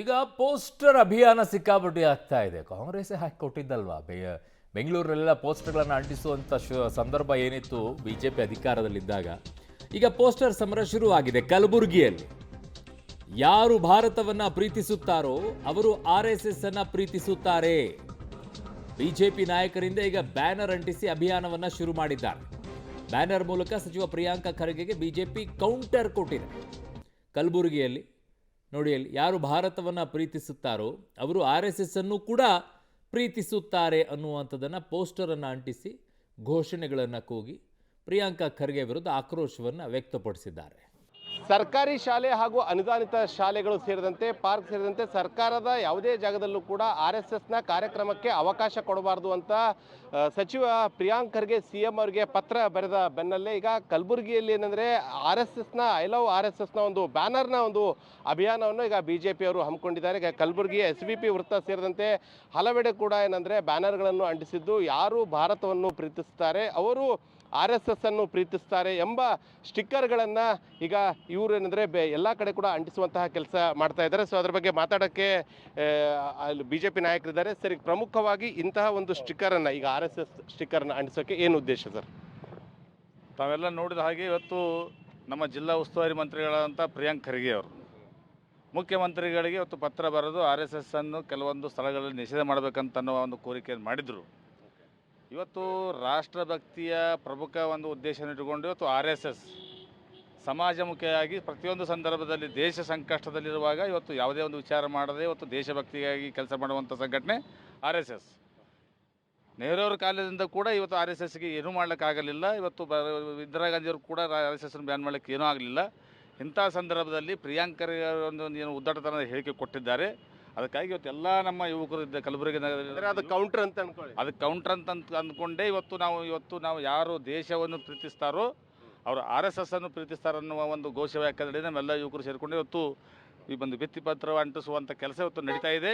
ಈಗ ಪೋಸ್ಟರ್ ಅಭಿಯಾನ ಸಿಕ್ಕಾಪಟ್ಟೆ ಆಗ್ತಾ ಇದೆ. ಕಾಂಗ್ರೆಸ್ ಹಾಕಿ ಕೊಟ್ಟಿದ್ದಲ್ವಾ ಬೆಂಗಳೂರಲ್ಲೆಲ್ಲ ಪೋಸ್ಟರ್ಗಳನ್ನು ಅಂಟಿಸುವಂಥ ಸಂದರ್ಭ ಏನಿತ್ತು ಬಿಜೆಪಿ ಅಧಿಕಾರದಲ್ಲಿದ್ದಾಗ. ಈಗ ಪೋಸ್ಟರ್ ಸಮರ ಶುರುವಾಗಿದೆ ಕಲಬುರಗಿಯಲ್ಲಿ. ಯಾರು ಭಾರತವನ್ನ ಪ್ರೀತಿಸುತ್ತಾರೋ ಅವರು RSS ಅನ್ನ ಪ್ರೀತಿಸುತ್ತಾರೆ. ಬಿಜೆಪಿ ನಾಯಕರಿಂದ ಈಗ ಬ್ಯಾನರ್ ಅಂಟಿಸಿ ಅಭಿಯಾನವನ್ನ ಶುರು ಮಾಡಿದ್ದಾರೆ. ಬ್ಯಾನರ್ ಮೂಲಕ ಸಚಿವ ಪ್ರಿಯಾಂಕ ಖರ್ಗೆಗೆ ಬಿಜೆಪಿ ಕೌಂಟರ್ ಕೊಟ್ಟಿದೆ. ಕಲಬುರಗಿಯಲ್ಲಿ ನೋಡಿ, ಅಲ್ಲಿ ಯಾರು ಭಾರತವನ್ನು ಪ್ರೀತಿಸುತ್ತಾರೋ ಅವರು RSS ಅನ್ನು ಕೂಡ ಪ್ರೀತಿಸುತ್ತಾರೆ ಅನ್ನುವಂಥದ್ದನ್ನು ಪೋಸ್ಟರನ್ನು ಅಂಟಿಸಿ ಘೋಷಣೆಗಳನ್ನು ಕೂಗಿ ಪ್ರಿಯಾಂಕ ಖರ್ಗೆ ವಿರುದ್ಧ ಆಕ್ರೋಶವನ್ನು ವ್ಯಕ್ತಪಡಿಸಿದ್ದಾರೆ. ಸರ್ಕಾರಿ ಶಾಲೆ ಹಾಗೂ ಅನುದಾನಿತ ಶಾಲೆಗಳು ಸೇರಿದಂತೆ ಪಾರ್ಕ್ ಸೇರಿದಂತೆ ಸರ್ಕಾರದ ಯಾವುದೇ ಜಾಗದಲ್ಲೂ ಕೂಡ RSSನ ಕಾರ್ಯಕ್ರಮಕ್ಕೆ ಅವಕಾಶ ಕೊಡಬಾರ್ದು ಅಂತ ಸಚಿವ ಪ್ರಿಯಾಂಕ್ ಖರ್ಗೆ CM ಅವರಿಗೆ ಪತ್ರ ಬರೆದ ಬೆನ್ನಲ್ಲೇ ಈಗ ಕಲಬುರಗಿಯಲ್ಲಿ ಏನಂದರೆ RSSನ ಐ ಲವ್ RSSನ ಒಂದು ಬ್ಯಾನರ್ನ ಒಂದು ಅಭಿಯಾನವನ್ನು ಈಗ BJP ಅವರು ಹಮ್ಮಿಕೊಂಡಿದ್ದಾರೆ. ಈಗ ಕಲಬುರಗಿಯ SVP ವೃತ್ತ ಸೇರಿದಂತೆ ಹಲವೆಡೆ ಕೂಡ ಏನಂದರೆ ಬ್ಯಾನರ್ಗಳನ್ನು ಅಂಟಿಸಿದ್ದು ಯಾರು ಭಾರತವನ್ನು ಪ್ರೀತಿಸುತ್ತಾರೆ ಅವರು RSS ಅನ್ನು ಪ್ರೀತಿಸ್ತಾರೆ ಎಂಬ ಸ್ಟಿಕ್ಕರ್ಗಳನ್ನು ಈಗ ಇವರು ಏನಂದರೆ ಎಲ್ಲ ಕಡೆ ಕೂಡ ಅಂಟಿಸುವಂತಹ ಕೆಲಸ ಮಾಡ್ತಾ ಇದ್ದಾರೆ. ಸೊ ಅದ್ರ ಬಗ್ಗೆ ಮಾತಾಡೋಕ್ಕೆ ಅಲ್ಲಿ BJP ನಾಯಕರಿದ್ದಾರೆ. ಸರ್, ಈಗ ಪ್ರಮುಖವಾಗಿ ಇಂತಹ ಒಂದು ಸ್ಟಿಕ್ಕರನ್ನು ಈಗ RSS ಸ್ಟಿಕ್ಕರ್ನ ಅಂಟಿಸೋಕ್ಕೆ ಏನು ಉದ್ದೇಶ ಸರ್? ತಾವೆಲ್ಲ ನೋಡಿದ ಹಾಗೆ ಇವತ್ತು ನಮ್ಮ ಜಿಲ್ಲಾ ಉಸ್ತುವಾರಿ ಮಂತ್ರಿಗಳಾದಂಥ ಪ್ರಿಯಾಂಕ್ ಖರ್ಗೆ ಅವರು ಮುಖ್ಯಮಂತ್ರಿಗಳಿಗೆ ಇವತ್ತು ಪತ್ರ ಬರೆದು RSS ಅನ್ನು ಕೆಲವೊಂದು ಸ್ಥಳಗಳಲ್ಲಿ ನಿಷೇಧ ಮಾಡಬೇಕಂತ ಅನ್ನೋ ಒಂದು ಕೋರಿಕೆಯನ್ನು ಮಾಡಿದರು. ಇವತ್ತು ರಾಷ್ಟ್ರಭಕ್ತಿಯ ಪ್ರಮುಖ ಒಂದು ಉದ್ದೇಶವನ್ನು ಇಟ್ಟುಕೊಂಡು ಇವತ್ತು RSS ಸಮಾಜಮುಖಿಯಾಗಿ ಪ್ರತಿಯೊಂದು ಸಂದರ್ಭದಲ್ಲಿ ದೇಶ ಸಂಕಷ್ಟದಲ್ಲಿರುವಾಗ ಇವತ್ತು ಯಾವುದೇ ಒಂದು ವಿಚಾರ ಮಾಡದೆ ಇವತ್ತು ದೇಶಭಕ್ತಿಗಾಗಿ ಕೆಲಸ ಮಾಡುವಂಥ ಸಂಘಟನೆ RSS. ನೆಹರೂರ ಕಾಲದಿಂದ ಕೂಡ ಇವತ್ತು RSSಗೆ ಏನೂ ಮಾಡಲಿಕ್ಕಾಗಲಿಲ್ಲ. ಇವತ್ತು ಇಂದಿರಾ ಗಾಂಧಿಯವರು ಕೂಡ RSSನ್ನು ಬ್ಯಾನ್ ಮಾಡಲಿಕ್ಕೆ ಏನೂ ಆಗಲಿಲ್ಲ. ಇಂಥ ಸಂದರ್ಭದಲ್ಲಿ ಪ್ರಿಯಾಂಕ್ ಖರ್ಗೆ ಒಂದು ಏನು ಉದ್ದಟತನದ ಹೇಳಿಕೆ ಕೊಟ್ಟಿದ್ದಾರೆ. ಅದಕ್ಕಾಗಿ ಇವತ್ತು ಎಲ್ಲ ನಮ್ಮ ಯುವಕರು ಇದ್ದ ಕಲಬುರಗಿ ನಗರದಲ್ಲಿ ಅದು ಕೌಂಟರ್ ಅಂತ ಅನ್ಕೊಳ್ಳಿ, ಅದು ಕೌಂಟರ್ ಅಂತ ಅಂದ್ಕೊಂಡೇ ಇವತ್ತು ನಾವು ಯಾರು ದೇಶವನ್ನು ಪ್ರೀತಿಸ್ತಾರೋ ಅವರು RSS ಅನ್ನು ಪ್ರೀತಿಸ್ತಾರನ್ನುವ ಒಂದು ಘೋಷವಾಕ್ಯದಡಿ ನಮ್ಮೆಲ್ಲ ಯುವಕರು ಸೇರಿಕೊಂಡು ಇವತ್ತು ಈ ಒಂದು ಭಿತ್ತಿಪತ್ರ ಅಂಟಿಸುವಂಥ ಕೆಲಸ ಇವತ್ತು ನಡೀತಾ ಇದೆ.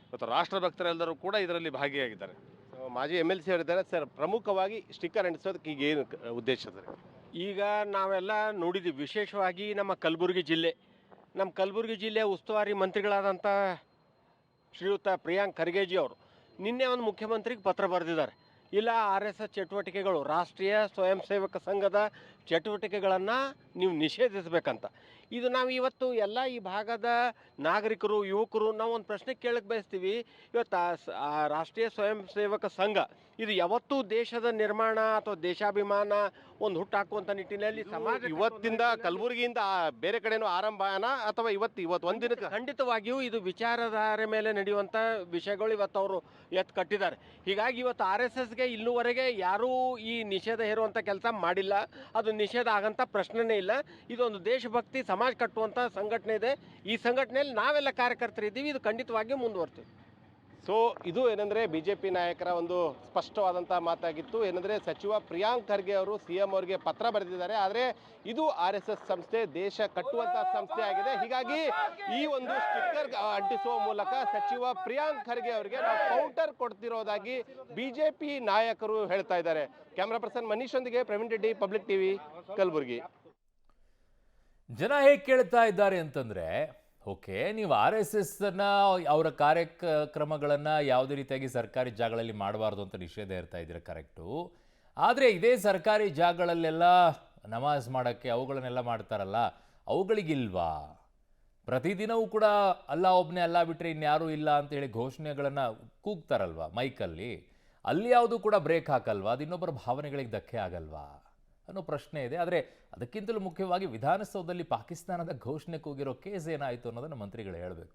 ಇವತ್ತು ರಾಷ್ಟ್ರಭಕ್ತರೆಲ್ಲರೂ ಕೂಡ ಇದರಲ್ಲಿ ಭಾಗಿಯಾಗಿದ್ದಾರೆ. ಮಾಜಿ MLC ಅವರಿದ್ದಾರೆ. ಸರ್, ಪ್ರಮುಖವಾಗಿ ಸ್ಟಿಕ್ಕರ್ ಅಂಟಿಸೋದಕ್ಕೆ ಈಗ ಏನು ಉದ್ದೇಶ ಸರ್? ಈಗ ನಾವೆಲ್ಲ ನೋಡಿದ್ದೀವಿ, ವಿಶೇಷವಾಗಿ ನಮ್ಮ ಕಲಬುರಗಿ ಜಿಲ್ಲೆಯ ಉಸ್ತುವಾರಿ ಮಂತ್ರಿಗಳಾದಂಥ ಶ್ರೀಯುತ ಪ್ರಿಯಾಂಕ್ ಖರ್ಗೆಜಿ ಅವರು ನಿನ್ನೆ ಒಂದು ಮುಖ್ಯಮಂತ್ರಿಗೆ ಪತ್ರ ಬರೆದಿದ್ದಾರೆ. ಇಲ್ಲ, RSS ಚಟುವಟಿಕೆಗಳು, ರಾಷ್ಟ್ರೀಯ ಸ್ವಯಂ ಸೇವಕ ಸಂಘದ ಚಟುವಟಿಕೆಗಳನ್ನು ನೀವು ನಿಷೇಧಿಸಬೇಕಂತ. ಇದು ನಾವು ಇವತ್ತು ಎಲ್ಲ ಈ ಭಾಗದ ನಾಗರಿಕರು, ಯುವಕರು ನಾವು ಒಂದು ಪ್ರಶ್ನೆ ಕೇಳಕ್ಕೆ ಬಯಸ್ತೀವಿ. ಇವತ್ತು ಆ ರಾಷ್ಟ್ರೀಯ ಸ್ವಯಂ ಸೇವಕ ಸಂಘ ಇದು ಯಾವತ್ತೂ ದೇಶದ ನಿರ್ಮಾಣ ಅಥವಾ ದೇಶಾಭಿಮಾನ ಒಂದು ಹುಟ್ಟಾಕುವಂಥ ನಿಟ್ಟಿನಲ್ಲಿ ಸಮಾಜ ಇವತ್ತಿಂದ ಕಲಬುರಗಿಯಿಂದ ಬೇರೆ ಕಡೆನೂ ಆರಂಭನ ಅಥವಾ ಇವತ್ತು ಒಂದಿನಕ್ಕೆ ಖಂಡಿತವಾಗಿಯೂ ಇದು ವಿಚಾರಧಾರೆ ಮೇಲೆ ನಡೆಯುವಂಥ ವಿಷಯಗಳು ಇವತ್ತು ಅವರು ಎತ್ತು ಕಟ್ಟಿದ್ದಾರೆ. ಹೀಗಾಗಿ ಇವತ್ತು RSSಗೆ ಇಲ್ಲಿವರೆಗೆ ಯಾರೂ ಈ ನಿಷೇಧ ಹೇರುವಂಥ ಕೆಲಸ ಮಾಡಿಲ್ಲ. ಅದು ನಿಷೇಧ ಆಗಂಥ ಪ್ರಶ್ನೆನೇ ಇಲ್ಲ. ಇದೊಂದು ದೇಶಭಕ್ತಿ ಸಮಾಜ ಕಟ್ಟುವಂಥ ಸಂಘಟನೆ ಇದೆ. ಈ ಸಂಘಟನೆಯಲ್ಲಿ ನಾವೆಲ್ಲ ಕಾರ್ಯಕರ್ತರಿದ್ದೀವಿ. ಇದು ಖಂಡಿತವಾಗಿಯೂ ಮುಂದುವರ್ತೀವಿ. ಸೊ ಇದು ಏನಂದರೆ BJP ನಾಯಕರ ಒಂದು ಸ್ಪಷ್ಟವಾದಂಥ ಮಾತಾಗಿತ್ತು. ಏನಂದರೆ ಸಚಿವ ಪ್ರಿಯಾಂಕ್ ಖರ್ಗೆ ಅವರು CM ಅವರಿಗೆ ಪತ್ರ ಬರೆದಿದ್ದಾರೆ. ಆದರೆ ಇದು RSS ಸಂಸ್ಥೆ ದೇಶ ಕಟ್ಟುವಂಥ ಸಂಸ್ಥೆ ಆಗಿದೆ. ಹೀಗಾಗಿ ಈ ಒಂದು ಸ್ಟಿಕ್ಕರ್ ಅಂಟಿಸುವ ಮೂಲಕ ಸಚಿವ ಪ್ರಿಯಾಂಕ್ ಖರ್ಗೆ ಅವರಿಗೆ ನಾವು ಕೌಂಟರ್ ಕೊಡ್ತಿರೋದಾಗಿ BJP ನಾಯಕರು ಹೇಳ್ತಾ ಇದ್ದಾರೆ. ಕ್ಯಾಮ್ರಾ ಪರ್ಸನ್ ಮನೀಶೊಂದಿಗೆ ಪ್ರವೀಣ್ ರೆಡ್ಡಿ, ಪಬ್ಲಿಕ್ TV, ಕಲಬುರಗಿ. ಜನ ಹೇಗೆ ಕೇಳ್ತಾ ಇದ್ದಾರೆ ಅಂತಂದರೆ, ಓಕೆ, ನೀವು RSS ಅನ್ನ ಅವರ ಕಾರ್ಯಕ್ರಮಗಳನ್ನು ಯಾವುದೇ ರೀತಿಯಾಗಿ ಸರ್ಕಾರಿ ಜಾಗಗಳಲ್ಲಿ ಮಾಡಬಾರ್ದು ಅಂತ ನಿಷೇಧ ಇರ್ತಾ ಇದ್ದೀರಾ, ಕರೆಕ್ಟು. ಆದರೆ ಇದೇ ಸರ್ಕಾರಿ ಜಾಗಗಳಲ್ಲೆಲ್ಲ ನಮಾಜ್ ಮಾಡೋಕ್ಕೆ ಅವುಗಳನ್ನೆಲ್ಲ ಮಾಡ್ತಾರಲ್ಲ, ಅವುಗಳಿಗಿಲ್ವಾ? ಪ್ರತಿದಿನವೂ ಕೂಡ ಅಲ್ಲ ಒಬ್ಬನೇ ಅಲ್ಲ ಬಿಟ್ಟರೆ ಇನ್ಯಾರೂ ಇಲ್ಲ ಅಂತೇಳಿ ಘೋಷಣೆಗಳನ್ನು ಕೂಗ್ತಾರಲ್ವ ಮೈಕಲ್ಲಿ, ಅಲ್ಲಿ ಯಾವುದು ಕೂಡ ಬ್ರೇಕ್ ಹಾಕಲ್ವಾ? ಅದು ಇನ್ನೊಬ್ಬರ ಭಾವನೆಗಳಿಗೆ ಧಕ್ಕೆ ಆಗಲ್ವಾ ಅನ್ನೋ ಪ್ರಶ್ನೆ ಇದೆ. ಆದರೆ ಅದಕ್ಕಿಂತಲೂ ಮುಖ್ಯವಾಗಿ ವಿಧಾನಸೌಧದಲ್ಲಿ ಪಾಕಿಸ್ತಾನದ ಘೋಷಣೆ ಕೂಗಿರೋ ಕೇಸ್ ಏನಾಯಿತು ಅನ್ನೋದನ್ನು ಮಂತ್ರಿಗಳು ಹೇಳಬೇಕು.